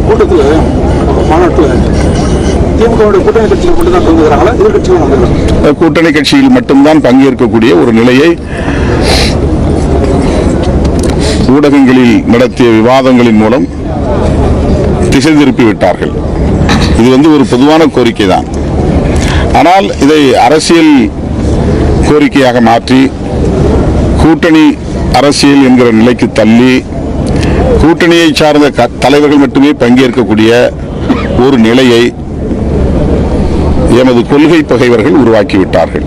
கூட்டத்தில் மாநாட்டில் திமுக கூட்டணி கட்சிகள் மட்டும் தான் பங்குகிறாங்களா, எதிர்கட்சிகள்? கூட்டணி கட்சியில் மட்டும்தான் பங்கேற்கக்கூடிய ஒரு நிலையை ஊடகங்களில் நடத்திய விவாதங்களின் மூலம் திசை திருப்பி விட்டார்கள். இது ஒரு பொதுவான கோரிக்கை தான். ஆனால் இதை அரசியல் கோரிக்கையாக மாற்றி கூட்டணி அரசியல் என்கிற நிலைக்கு தள்ளி கூட்டணியை சார்ந்த தலைவர்கள் மட்டுமே பங்கேற்கக்கூடிய ஒரு நிலையை எமது கொள்கை பகைவர்கள் உருவாக்கிவிட்டார்கள்.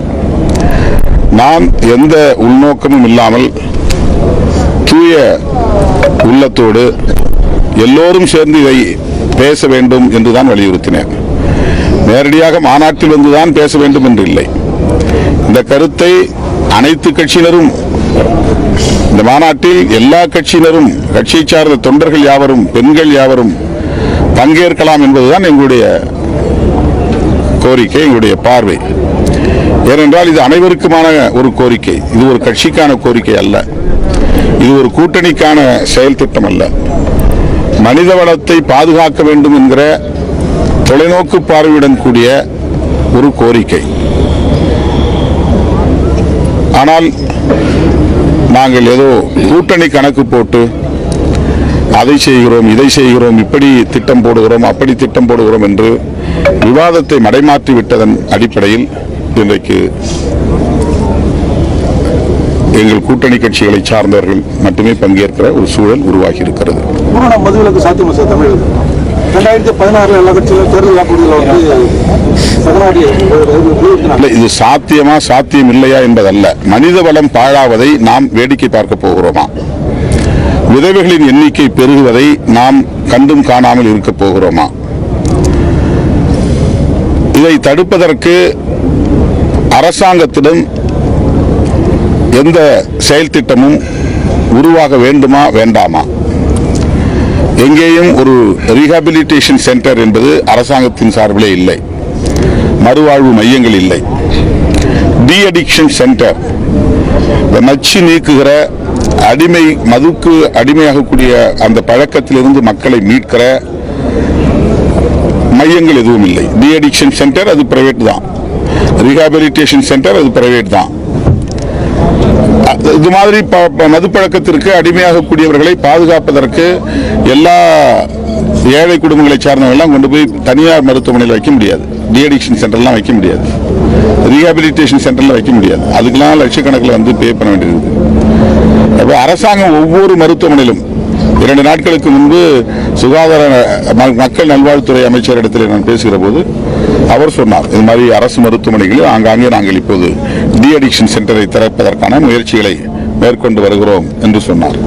நான் எந்த உள்நோக்கமும் இல்லாமல் தூய உள்ளத்தோடு எல்லோரும் சேர்ந்து இதை பேச வேண்டும் என்றுதான் வலியுறுத்தினேன். நேரடியாக மாநாட்டில் வந்துதான் பேச வேண்டும் என்று இல்லை. இந்த கருத்தை அனைத்து கட்சியினரும், இந்த மாநாட்டில் எல்லா கட்சியினரும், கட்சியை சார்ந்த தொண்டர்கள் யாவரும், பெண்கள் யாவரும் பங்கேற்கலாம் என்பதுதான் எங்களுடைய கோரிக்கை, எங்களுடைய பார்வை. ஏனென்றால் இது அனைவருக்குமான ஒரு கோரிக்கை. இது ஒரு கட்சிக்கான கோரிக்கை அல்ல, இது ஒரு கூட்டணிக்கான செயல் திட்டம் அல்ல. மனித வளத்தை பாதுகாக்க வேண்டும் என்கிற தொலைநோக்கு பார்வையுடன் கூடிய ஒரு கோரிக்கை. ஆனால் நாங்கள் ஏதோ கூட்டணி கணக்கு போட்டு அதை செய்கிறோம், இதை செய்கிறோம், இப்படி திட்டம் போடுகிறோம், அப்படி திட்டம் போடுகிறோம் என்று விவாதத்தை மடைமாற்றி விட்டதன் அடிப்படையில் இன்றைக்கு எங்கள் கூட்டணி கட்சிகளை சார்ந்தவர்கள் மட்டுமே பங்கேற்கிற ஒரு சூழல் உருவாகி இருக்கிறது. மதுவிலக்கு சாத்தியமா சார்? தமிழ் 2016 எல்லா கட்சிகளும் தேர்தல் வாக்குறுதிகள் இது சாத்தியமா சாத்தியம் இல்லையா என்பதல்ல. மனித வளம் பாழாவதை நாம் வேடிக்கை பார்க்க போகிறோமா? விதவைகளின் எண்ணிக்கை பெருகுவதை நாம் கண்டும் காணாமல் இருக்க போகிறோமா? இதை தடுப்பதற்கு அரசாங்கத்திடம் எந்த செயல் திட்டமும் உருவாக வேண்டுமா வேண்டாமா? எங்கேயும் ஒரு ரீஹாபிலிட்டேஷன் சென்டர் என்பது அரசாங்கத்தின் சார்பிலே இல்லை, மறுவாழ்வு மையங்கள் இல்லை. டி அடிக்ஷன் சென்டர், நச்சு நீக்குகிற, அடிமை மதுக்கு அடிமையாகக்கூடிய அந்த பழக்கத்திலிருந்து மக்களை மீட்கிற மையங்கள் எதுவும் இல்லை. டி அடிக்ஷன் சென்டர் அது பிரைவேட் தான், ரீஹாபிலிட்டேஷன் சென்டர் அது பிரைவேட் தான். இது மாதிரி மதுப்பழக்கத்திற்கு அடிமையாகக்கூடியவர்களை பாதுகாப்பதற்கு எல்லா ஏழை குடும்பங்களை சார்ந்தவர்கள்லாம் கொண்டு போய் தனியார் மருத்துவமனையில் வைக்க முடியாது, டி அடிக்ஷன் சென்டர்லாம் வைக்க முடியாது, ரீஹாபிலிட்டேஷன் சென்டர்லாம் வைக்க முடியாது. அதுக்கெல்லாம் லட்சக்கணக்கில் பே பண்ண வேண்டியது. அப்போ அரசாங்கம் ஒவ்வொரு மருத்துவமனையிலும் 2 நாட்களுக்கு முன்பு சுகாதார மக்கள் நல்வாழ்வுத்துறை அமைச்சரிடத்தில் நான் பேசுகிற போது அவர் சொன்னார், இது மாதிரி அரசு மருத்துவமனைகளில் ஆங்காங்கே நாங்கள் இப்போது டி அடிக்ஷன் சென்டரை திறப்பதற்கான முயற்சிகளை மேற்கொண்டு வருகிறோம் என்று சொன்னார்.